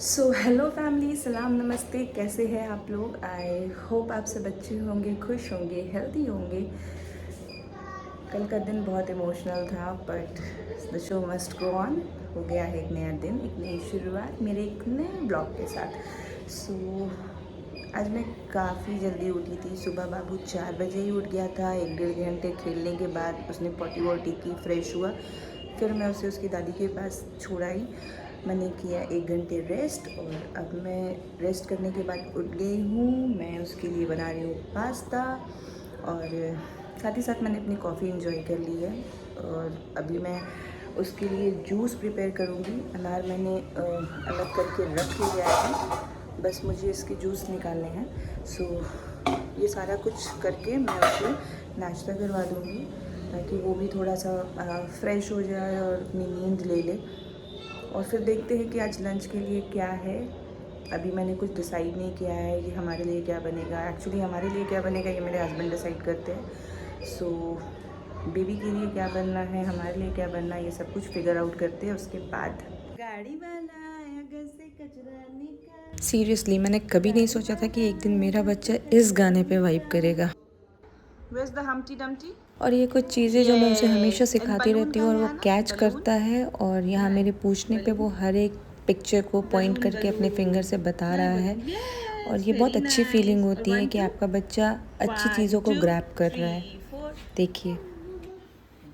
So hello family, सलाम नमस्ते। कैसे हैं आप लोग? आई होप आप सब अच्छे होंगे, खुश होंगे, हेल्दी होंगे। कल का दिन बहुत इमोशनल था but the show must go on. हो गया है एक नया दिन, एक नई शुरुआत मेरे एक नए ब्लॉग के साथ। सो आज मैं काफ़ी जल्दी उठी थी। सुबह बाबू 4 बजे ही उठ गया था। 1-1.5 घंटे खेलने के बाद उसने पॉटी वॉटी की, फ्रेश हुआ। फिर मैं उसे उसकी दादी के पास छोड़ाई। मैंने किया 1 घंटे रेस्ट और अब मैं रेस्ट करने के बाद उठ गई हूँ। मैं उसके लिए बना रही हूँ पास्ता और साथ ही साथ मैंने अपनी कॉफ़ी इंजॉय कर ली है। और अभी मैं उसके लिए जूस प्रिपेयर करूँगी। अनार मैंने अलग करके रख लिया है, बस मुझे इसके जूस निकालने हैं। सो ये सारा कुछ करके मैं उसे नाश्ता करवा दूँगी ताकि वो भी थोड़ा सा फ्रेश हो जाए और अपनी नींद ले ले। और फिर देखते हैं कि आज लंच के लिए क्या है। अभी मैंने कुछ डिसाइड नहीं किया है कि हमारे लिए क्या बनेगा। एक्चुअली हमारे लिए क्या बनेगा ये मेरे हस्बैंड डिसाइड करते हैं। सो बेबी के लिए क्या बनना है, हमारे लिए क्या बनना है, ये सब कुछ फिगर आउट करते हैं। उसके बाद गाड़ी वाला आया घर से कचरा निकाल। सीरियसली मैंने कभी नहीं सोचा था कि एक दिन मेरा बच्चा इस गाने पे वाइब करेगा। Where's the Humpty Dumpty? और ये कुछ चीज़ें जो मैं उसे हमेशा सिखाती रहती हूँ और वो कैच करता है। और यहाँ मेरे पूछने पे वो हर एक पिक्चर को पॉइंट करके अपने फिंगर से बता रहा है। और ये बहुत अच्छी फीलिंग होती है कि आपका बच्चा अच्छी चीज़ों को ग्रैब कर रहा है। देखिए,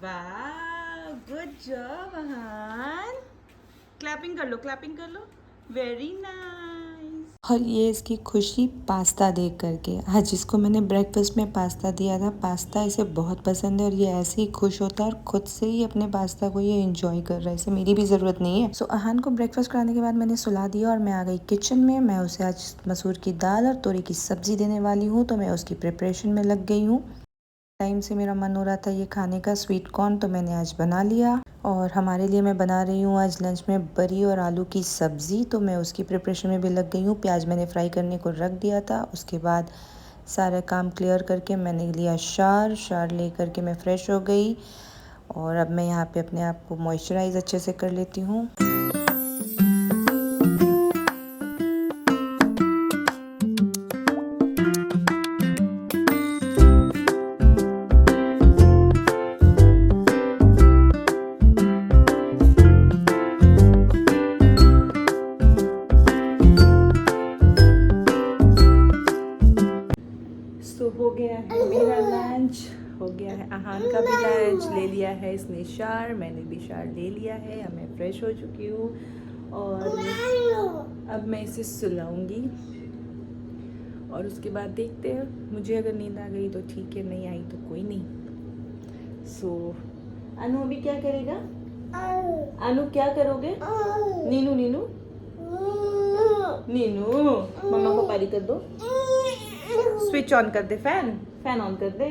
वाह, गुड जॉब अहान। क्लैपिंग कर लो, क्लैपिंग कर लो। Very nice. और ये इसकी खुशी पास्ता देख करके। आज इसको मैंने ब्रेकफास्ट में पास्ता दिया था। पास्ता इसे बहुत पसंद है और ये ऐसे ही खुश होता है और खुद से ही अपने पास्ता को ये एंजॉय कर रहा है। इसे मेरी भी ज़रूरत नहीं है। सो अहान को ब्रेकफास्ट कराने के बाद मैंने सुला दिया और मैं आ गई किचन में। मैं उसे आज मसूर की दाल और तोरी की सब्ज़ी देने वाली हूँ, तो मैं उसकी प्रिपरेशन में लग गई हूँ। टाइम से मेरा मन हो रहा था ये खाने का स्वीट कॉर्न, तो मैंने आज बना लिया। और हमारे लिए मैं बना रही हूँ आज लंच में बरी और आलू की सब्ज़ी, तो मैं उसकी प्रिपरेशन में भी लग गई हूँ। प्याज मैंने फ्राई करने को रख दिया था। उसके बाद सारा काम क्लियर करके मैंने लिया शार ले करके मैं फ़्रेश हो गई। और अब मैं यहाँ पे अपने आप को मॉइस्चराइज़ अच्छे से कर लेती हूँ। सो हो गया है मेरा लंच, हो गया है अहान का भी लंच। ले लिया है इसने शार, मैंने भी शार ले लिया है। अब मैं फ्रेश हो चुकी हूँ और अब मैं इसे सुलाऊंगी। और उसके बाद देखते हैं, मुझे अगर नींद आ गई तो ठीक है, नहीं आई तो कोई नहीं। सो अनु अभी क्या करेगा? अनु क्या करोगे? नीनू नीनू नीनू, मम्मा को पारी कर दो। स्विच ऑन कर दे, फैन ऑन कर दे।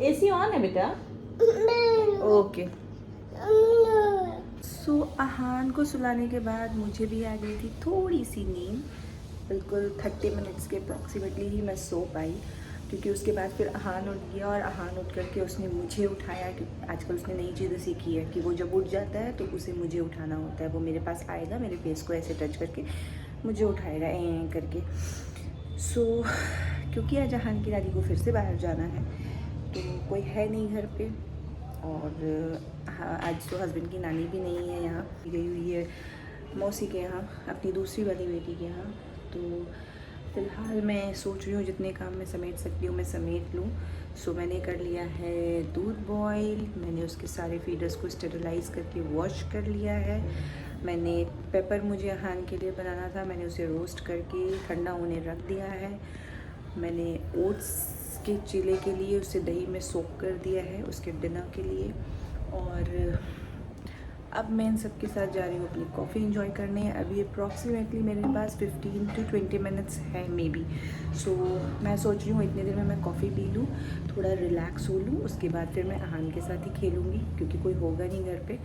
एसी ऑन है बेटा? ओके। सो अहान को सुलाने के बाद मुझे भी आ गई थी थोड़ी सी नींद। बिल्कुल 30 मिनट्स के अप्रॉक्सीमेटली ही मैं सो पाई, क्योंकि उसके बाद फिर अहान उठ गया और अहान उठ करके उसने मुझे उठाया। क्योंकि आजकल उसने नई चीज़ें सीखी है कि वो जब उठ जाता है तो उसे मुझे उठाना होता है। वो मेरे पास आएगा, मेरे फेस को ऐसे टच करके मुझे उठाएगा करके। सो क्योंकि आज अहान की दादी को फिर से बाहर जाना है तो कोई है नहीं घर पे। और हाँ, आज तो हस्बैंड की नानी भी नहीं है, यहाँ गई हुई है मौसी के यहाँ, अपनी दूसरी वाली बेटी के यहाँ। तो फ़िलहाल मैं सोच रही हूँ जितने काम मैं समेट सकती हूँ मैं समेट लूँ। सो मैंने कर लिया है दूध बॉईल, मैंने उसके सारे फीडर्स को स्टेरिलाइज़ करके वॉश कर लिया है। मैंने पेपर मुझे अहान के लिए बनाना था, मैंने उसे रोस्ट करके ठंडा होने रख दिया है। मैंने ओट्स के चीले के लिए उसे दही में सोक कर दिया है उसके डिनर के लिए। और अब मैं इन सब के साथ जा रही हूँ अपनी कॉफ़ी इंजॉय करने। अभी अप्रॉक्सीमेटली मेरे पास 15 to 20 मिनट्स है मे बी। सो मैं सोच रही हूँ इतने देर में मैं कॉफ़ी पी लूँ, थोड़ा रिलैक्स हो लूँ, उसके बाद फिर मैं अहान के साथ ही खेलूँगी क्योंकि कोई होगा नहीं घर पे।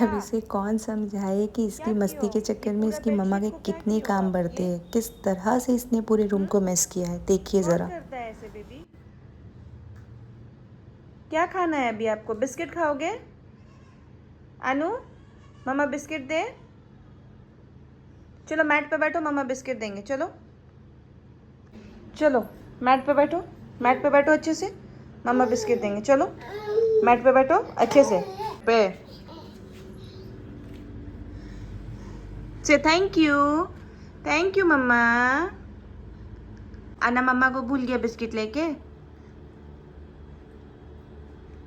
अब इसे कौन समझाए कि इसकी मस्ती के चक्कर में इसकी मम्मा के कितने काम बढ़ते हैं, किस तरह से इसने पूरे रूम को मेस किया है। देखिए ज़रा। करता है ऐसे बेबी? क्या खाना है अभी आपको? बिस्किट खाओगे? अनु, मम्मा बिस्किट दे। चलो मैट पे बैठो, मम्मा बिस्किट देंगे। चलो चलो मैट पे बैठो, मैट पे बैठो अच्छे से, मम्मा बिस्किट देंगे। चलो मैट पे बैठो अच्छे से पे थैंक यू मम्मा। आना मम्मा को भूल गया बिस्किट लेके।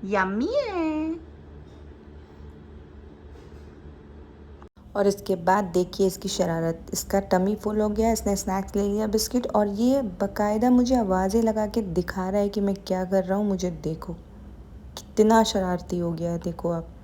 यम्मी है। और इसके बाद देखिए इसकी शरारत, इसका टमी फुल हो गया, इसने स्नैक्स ले लिया बिस्किट, और ये बकायदा मुझे आवाज़ें लगा के दिखा रहा है कि मैं क्या कर रहा हूँ, मुझे देखो कितना शरारती हो गया है, देखो आप।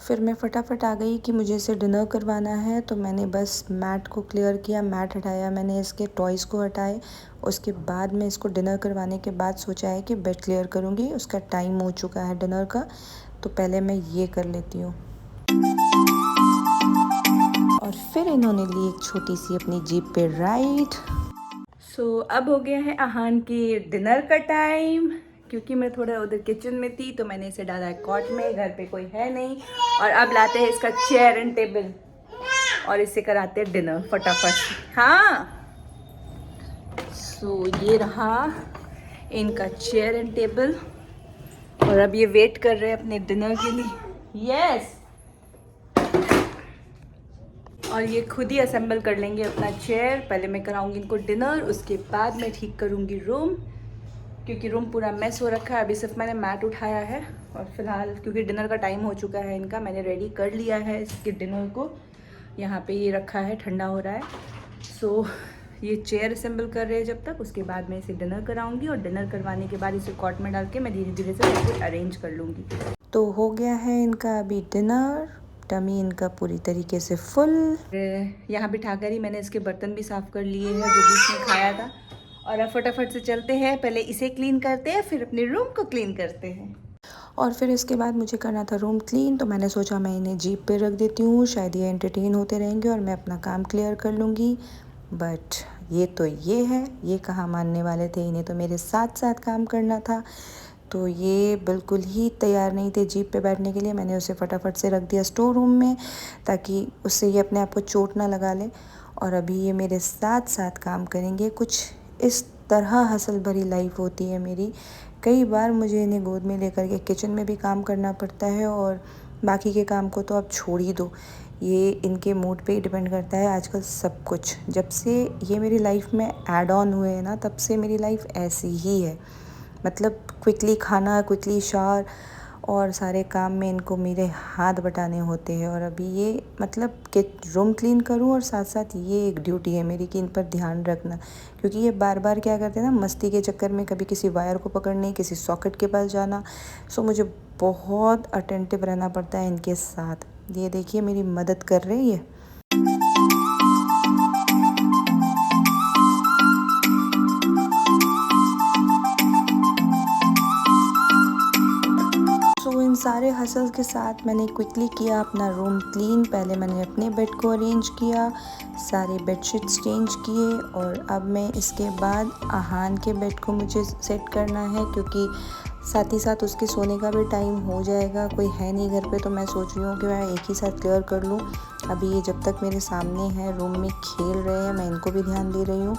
फिर मैं फटाफट आ गई कि मुझे इसे डिनर करवाना है, तो मैंने बस मैट को क्लियर किया, मैट हटाया मैंने, इसके टॉयज़ को हटाए। उसके बाद मैं इसको डिनर करवाने के बाद सोचा है कि बेड क्लियर करूँगी, उसका टाइम हो चुका है डिनर का, तो पहले मैं ये कर लेती हूँ। और फिर इन्होंने ली एक छोटी सी अपनी जीप पे राइड। सो अब हो गया है आहान की डिनर का टाइम। क्योंकि मैं थोड़ा उधर किचन में थी तो मैंने इसे डाला है कॉट में, घर पे कोई है नहीं। और अब लाते हैं इसका चेयर एंड टेबल और इसे कराते हैं डिनर फटाफट। हाँ सो ये रहा इनका चेयर एंड टेबल, और अब ये वेट कर रहे हैं अपने डिनर के लिए। यस और ये खुद ही असेंबल कर लेंगे अपना चेयर। पहले मैं कराऊंगी इनको डिनर, उसके बाद मैं ठीक करूंगी रूम, क्योंकि रूम पूरा मेस हो रखा है। अभी सिर्फ मैंने मैट उठाया है, और फिलहाल क्योंकि डिनर का टाइम हो चुका है इनका, मैंने रेडी कर लिया है इसके डिनर को। यहाँ पे ये रखा है, ठंडा हो रहा है। सो ये चेयर असेंबल कर रहे हैं जब तक, उसके बाद मैं इसे डिनर कराऊंगी, और डिनर करवाने के बाद इसे कॉट में डाल के मैं धीरे धीरे से बिल्कुल अरेंज कर लूँगी। तो हो गया है इनका अभी डिनर, टमी इनका पूरी तरीके से फुल। यहाँ बिठाकर ही मैंने इसके बर्तन भी साफ़ कर लिए हैं जो भी इसने खाया था। और अब फटाफट से चलते हैं, पहले इसे क्लीन करते हैं फिर अपने रूम को क्लीन करते हैं। और फिर इसके बाद मुझे करना था रूम क्लीन, तो मैंने सोचा मैं इन्हें जीप पे रख देती हूँ, शायद ये एंटरटेन होते रहेंगे और मैं अपना काम क्लियर कर लूँगी। बट ये है, ये कहाँ मानने वाले थे, इन्हें तो मेरे साथ साथ काम करना था। तो ये बिल्कुल ही तैयार नहीं थे जीप पे बैठने के लिए। मैंने उसे फटाफट से रख दिया स्टोर रूम में, ताकि उससे ये अपने आप को चोट ना लगा ले। और अभी ये मेरे साथ साथ काम करेंगे। कुछ इस तरह हसल भरी लाइफ होती है मेरी। कई बार मुझे इन्हें गोद में लेकर के किचन में भी काम करना पड़ता है, और बाकी के काम को तो आप छोड़ ही दो, ये इनके मूड पे ही डिपेंड करता है आजकल सब कुछ। जब से ये मेरी लाइफ में ऐड ऑन हुए हैं ना, तब से मेरी लाइफ ऐसी ही है। मतलब क्विकली खाना, क्विकली शावर, और सारे काम में इनको मेरे हाथ बटाने होते हैं। और अभी ये मतलब कि रूम क्लीन करूं, और साथ साथ ये एक ड्यूटी है मेरी कि इन पर ध्यान रखना, क्योंकि ये बार बार क्या करते हैं ना, मस्ती के चक्कर में कभी किसी वायर को पकड़ने, किसी सॉकेट के पास जाना। सो मुझे बहुत अटेंटिव रहना पड़ता है इनके साथ। ये देखिए मेरी मदद कर रहे हैं ये। इन सारे हसल्स के साथ मैंने क्विकली किया अपना रूम क्लीन। पहले मैंने अपने बेड को अरेंज किया, सारे बेडशीट्स चेंज किए, और अब मैं इसके बाद आहान के बेड को मुझे सेट करना है, क्योंकि साथ ही साथ उसके सोने का भी टाइम हो जाएगा। कोई है नहीं घर पे, तो मैं सोच रही हूँ कि मैं एक ही साथ क्लियर कर लूँ। अभी ये जब तक मेरे सामने हैं रूम में खेल रहे हैं, मैं इनको भी ध्यान दे रही हूँ।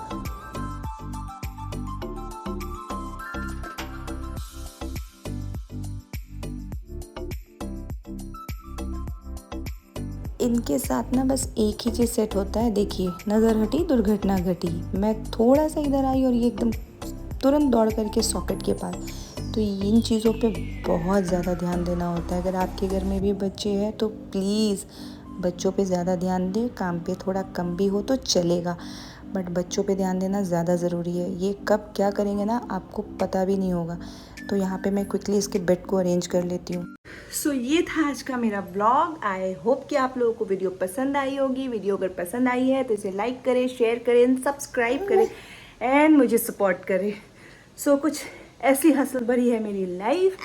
इनके साथ ना बस एक ही चीज़ सेट होता है, देखिए नज़र हटी दुर्घटना घटी। मैं थोड़ा सा इधर आई और ये एकदम तुरंत दौड़ करके सॉकेट के पास। तो इन चीज़ों पे बहुत ज़्यादा ध्यान देना होता है। अगर आपके घर में भी बच्चे हैं तो प्लीज़ बच्चों पे ज़्यादा ध्यान दें। काम पे थोड़ा कम भी हो तो चलेगा, बट बच्चों पे ध्यान देना ज़्यादा ज़रूरी है। ये कब क्या करेंगे ना आपको पता भी नहीं होगा। तो यहाँ पे मैं क्विकली इसके बेड को अरेंज कर लेती हूँ। सो ये था आज का मेरा ब्लॉग। आई होप कि आप लोगों को वीडियो पसंद आई होगी। वीडियो अगर पसंद आई है तो इसे लाइक करें, शेयर करें, सब्सक्राइब करें एंड मुझे सपोर्ट करें। सो कुछ ऐसी हसल भरी है मेरी लाइफ।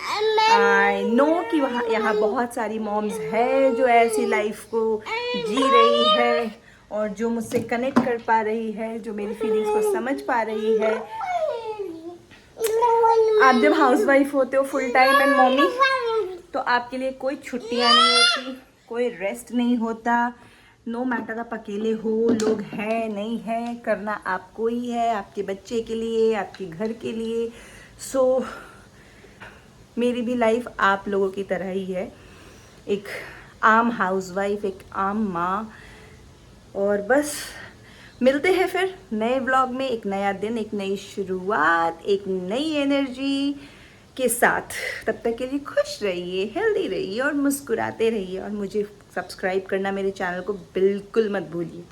आई नो कि यहाँ बहुत सारी मॉम्स है जो ऐसी लाइफ को जी रही है, और जो मुझसे कनेक्ट कर पा रही है, जो मेरी फीलिंग्स को समझ पा रही है। आप जब हाउसवाइफ होते हो फुल टाइम एंड मॉमी, तो आपके लिए कोई छुट्टियां नहीं होती, कोई रेस्ट नहीं होता। नो मैटर आप अकेले हो, लोग हैं नहीं हैं, करना आपको ही है, आपके बच्चे के लिए, आपके घर के लिए। सो मेरी भी लाइफ आप लोगों की तरह ही है, एक आम हाउसवाइफ, एक आम माँ। और बस मिलते हैं फिर नए व्लॉग में, एक नया दिन, एक नई शुरुआत, एक नई एनर्जी के साथ। तब तक के लिए खुश रहिए, हेल्दी रहिए और मुस्कुराते रहिए, और मुझे सब्सक्राइब करना मेरे चैनल को बिल्कुल मत भूलिए।